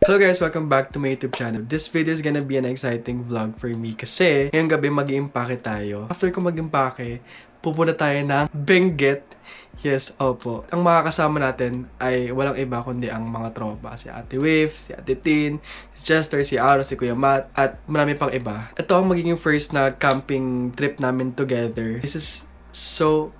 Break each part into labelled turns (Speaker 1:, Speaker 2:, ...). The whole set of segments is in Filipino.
Speaker 1: Hello guys, welcome back to my YouTube channel. This video is gonna be an exciting vlog for me kasi ngayong gabi mag-iimpake tayo. After ko mag-impake, pupunta tayo ng Benguet. Yes, opo. Ang makakasama natin ay walang iba kundi ang mga tropa. Si Ate Wave, si Ate Tin, si Chester, si Aro, si Kuya Matt, at marami pang iba. Ito ang magiging first na camping trip namin together. This is so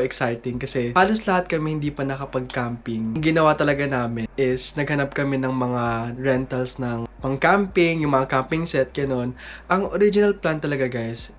Speaker 1: exciting kasi halos lahat kami hindi pa nakapag-camping. Ang ginawa talaga namin is naghanap kami ng mga rentals ng pang-camping, yung mga camping set, ganun. Ang original plan talaga guys,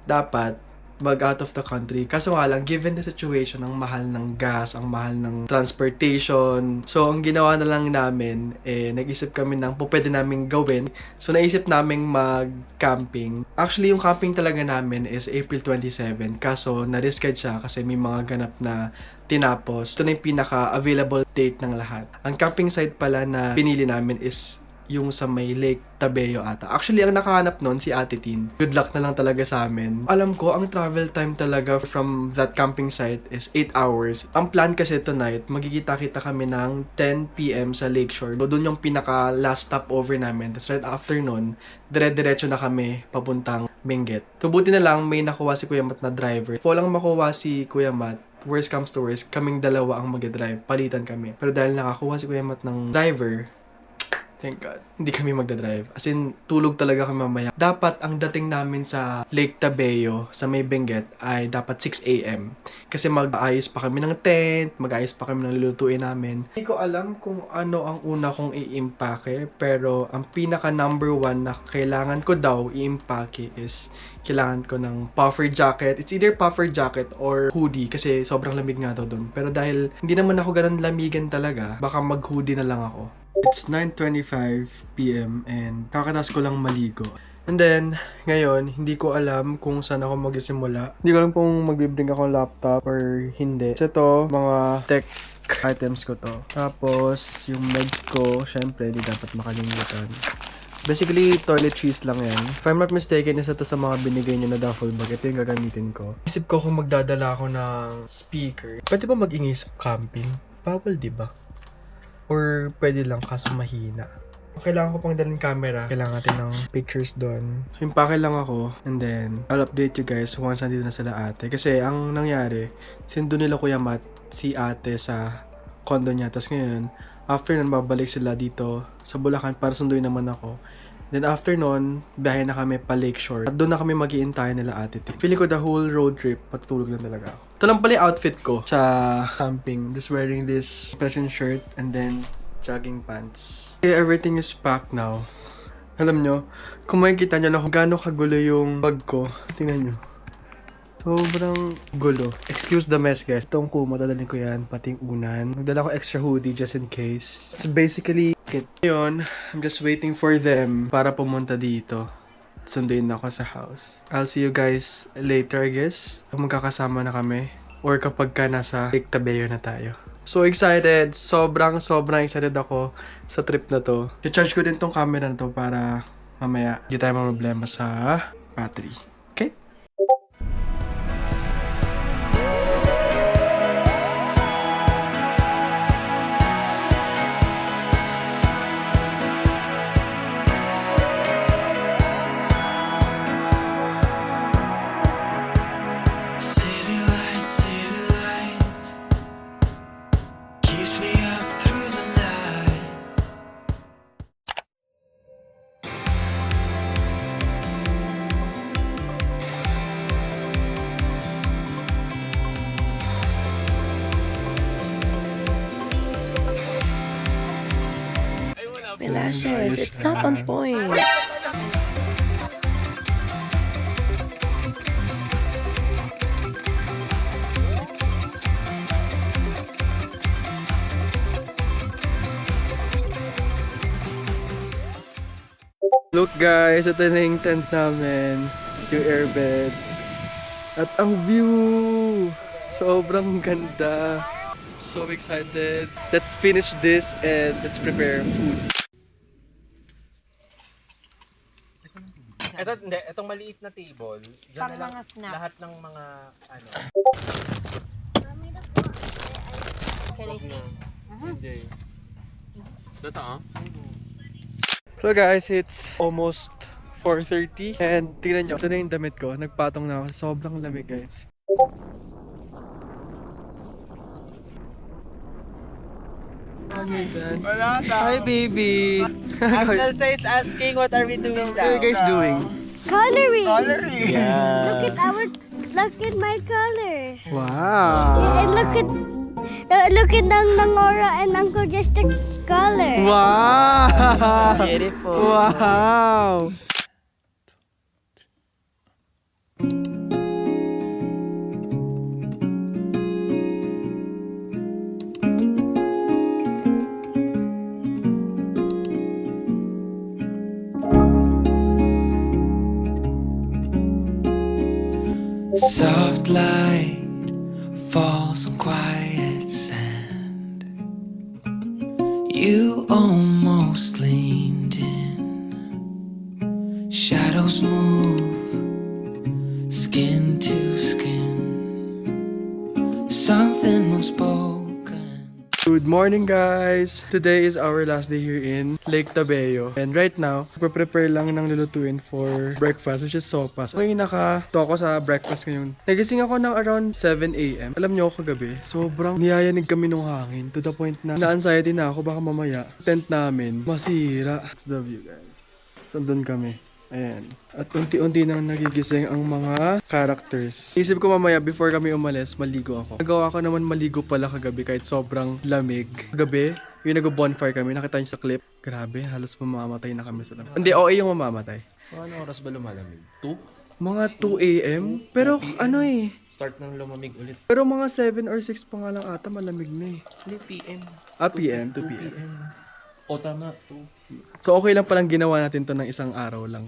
Speaker 1: dapat mag-out of the country. Kaso nga lang, given the situation, ang mahal ng gas, ang mahal ng transportation. So, ang ginawa na lang namin, nag-isip kami ng pwede namin gawin. So, naisip namin mag-camping. Actually, yung camping talaga namin is April 27. Kaso, na-reschedule siya kasi may mga ganap na tinapos. Ito na yung pinaka-available date ng lahat. Ang camping site pala na pinili namin is yung sa may Lake Tabeo ata. Actually, ang nakahanap nun si Ate Tin. Good luck na lang talaga sa amin. Alam ko, ang travel time talaga from that camping site is 8 hours. Ang plan kasi tonight, magkikita-kita kami ng 10 PM sa Lakeshore. So, doon yung pinaka last stopover namin. Tapos right after nun, dire-diretso na kami papuntang Benguet. Tubuti na lang, may nakuha si Kuya Matt na driver. Kung lang makuha si Kuya Matt, worst comes to worst, kaming dalawa ang mag-drive. Palitan kami. Pero dahil nakakuha si Kuya Matt ng driver, thank God, hindi kami magdadrive. As in, tulog talaga kami mamaya. Dapat ang dating namin sa Lake Tabeo, sa may Benguet, ay dapat 6 AM. Kasi mag-aayos pa kami ng tent, mag-aayos pa kami ng lulutuin namin. Hindi ko alam kung ano ang una kong i-impake, pero ang pinaka number one na kailangan ko daw i-impake is kailangan ko ng puffer jacket. It's either puffer jacket or hoodie kasi sobrang lamig nga daw doon. Pero dahil hindi naman ako ganun lamigan talaga, baka mag-hoodie na lang ako. It's 9:25 PM and kakatas ko lang maligo. And then, ngayon, hindi ko alam kung saan ako magsisimula. Hindi ko alam kung magbibring ako ng laptop or hindi. So, ito, mga tech items ko to. Tapos, yung meds ko, syempre, hindi dapat makalimutan. Basically, toiletries lang yan. If I'm not mistaken, isa to sa mga binigay nyo na duffel bag. Ito yung gagamitin ko. Isip ko kung magdadala ako ng speaker. Pwede ba mag-ingay sa camping? Bawal, diba? Or pwede lang kaso mahina. Kailangan ko pang dalhin camera. Kailangan natin ng pictures doon. So, impake lang ako. And then, I'll update you guys once nandito na sila ate. Kasi, ang nangyari, sindo nila Kuya Matt, si ate sa condo niya. Tapos ngayon, after nun, babalik sila dito sa Bulacan para sunduin naman ako. Then after nun, biyahe na kami pa Lakeshore. At doon na kami mag-iintay nila ate. Feeling ko the whole road trip, patutulog lang talaga ako. Ito lang pala yung outfit ko sa camping. Just wearing this compression shirt and then jogging pants. Okay, everything is packed now. Alam nyo, kung makikita nyo na kung gaano kagulo yung bag ko, tingnan nyo. Sobrang gulo. Excuse the mess, guys. Itong kuma, dadalhin ko yan, pating unan. Nagdala ko extra hoodie just in case. It's basically it. Ngayon, I'm just waiting for them para pumunta dito. Sunduin na ako sa house. I'll see you guys later, I guess. Magkakasama na kami. Or kapag ka nasa Lake Tabeo na tayo. So excited. Sobrang excited ako sa trip na to. I-charge ko din tong camera na to para mamaya hindi tayo problema sa battery. Okay?
Speaker 2: Lashes, it's not on point.
Speaker 1: Look guys, ito na yung tent namin. Yung airbed. At ang view! Sobrang ganda. So excited. Let's finish this and let's prepare food.
Speaker 3: Ito, hindi. Itong maliit na table. Diyan
Speaker 2: Pang
Speaker 3: na lang
Speaker 2: mga snacks.
Speaker 3: lahat ng mga ano.
Speaker 2: Can I see?
Speaker 3: Hindi. Dito ah?
Speaker 1: Hello guys, it's almost 4:30 and tingnan nyo, ito na yung damit ko. Nagpatong na ako. Sobrang lamig guys.
Speaker 4: Wala na.
Speaker 1: Hi baby!
Speaker 4: Elsa is asking what are we doing now?
Speaker 1: What are you guys doing?
Speaker 5: Coloring.
Speaker 4: Coloring.
Speaker 5: Look at my color.
Speaker 1: Wow!
Speaker 5: And look at Nora and Uncle Justin's color.
Speaker 1: Wow!
Speaker 4: Beautiful.
Speaker 1: Wow!
Speaker 6: Soft light falls on quiet sand. You almost leaned in. Shadows move, skin to skin. Something unspoken.
Speaker 1: Good morning guys! Today is our last day here in Lake Tabeo. And right now, prepare lang ng lulutuin for breakfast which is sopas. Okay, naka-to ako sa breakfast ngayon. Nagising ako ng around 7 a.m. Alam niyo kagabi, sobrang niyayanig kami ng hangin to the point na na-anxiety na ako baka mamaya tent namin masira. That's the view guys. So doon kami. Ayan. At unti-unti nang nagigising ang mga characters. Isip ko mamaya before kami umalis, maligo ako. Nagawa ko naman maligo pala kagabi kahit sobrang lamig. Kagabi, yung nag-bonfire kami, nakita niyo sa clip. Grabe, halos mamamatay na kami sa lamig. Hindi, OA yung mamamatay.
Speaker 7: Ano oras ba lumalamig? 2?
Speaker 1: Mga 2 a.m. Pero ano eh.
Speaker 7: Start ng lumamig ulit.
Speaker 1: Pero mga 7 or 6 pa nga lang ata malamig na eh.
Speaker 7: Hindi, PM.
Speaker 1: PM, 2 p.m.
Speaker 7: O tama, 2.
Speaker 1: So okay lang palang ginawa natin to ng isang araw lang.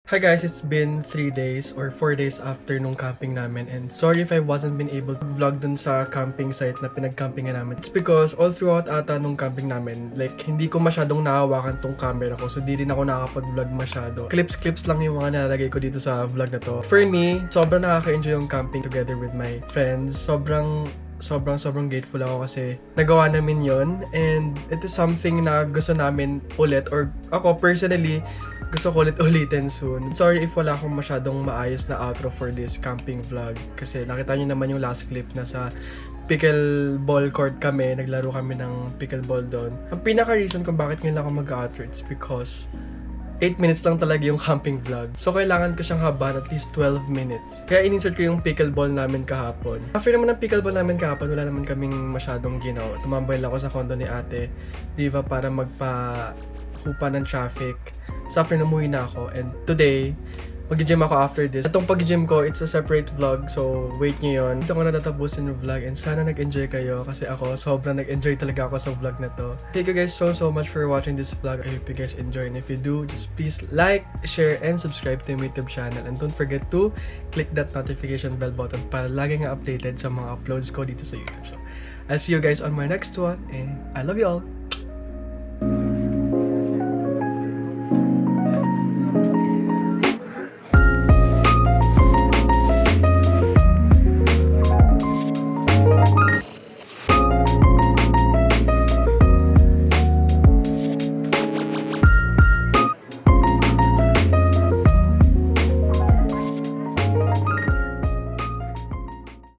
Speaker 1: Hi guys, it's been 3 days or 4 days after nung camping namin and sorry if I wasn't been able to vlog dun sa camping site na pinag-campingan namin. It's because all throughout ata nung camping namin, like hindi ko masyadong nahawakan tong camera ko so di rin ako nakakapag-vlog masyado. Clips lang yung mga nilalagay ko dito sa vlog na to. For me, sobrang nakaka-enjoy yung camping together with my friends. Sobrang grateful ako kasi nagawa namin yon and it is something na gusto namin ulit or ako personally gusto ko ulitin soon. Sorry if wala akong masyadong maayos na outro for this camping vlog kasi nakita niyo naman yung last clip na sa pickleball court kami, naglaro kami ng pickleball doon. Ang pinaka-reason kung bakit ngayon ako mag-outro it's because 8 minutes lang talaga yung camping vlog. So, kailangan ko siyang habahan at least 12 minutes. Kaya in-insert ko yung pickleball namin kahapon. After naman ng pickleball namin kahapon, wala naman kaming masyadong ginawa. Tumambay lang ako sa condo ni Ate Riva para magpa-hupa ng traffic. So, after namuwi na ako. And today, mag-gym ako after this. Itong pag-gym ko, it's a separate vlog. So, wait nyo yun. Dito ko na natatapusin yung vlog. And sana nag-enjoy kayo. Kasi ako, sobrang nag-enjoy talaga ako sa vlog na to. Thank you guys so much for watching this vlog. I hope you guys enjoy. And if you do, just please like, share, and subscribe to my YouTube channel. And don't forget to click that notification bell button para lagi nga updated sa mga uploads ko dito sa YouTube. So, I'll see you guys on my next one. And I love you all.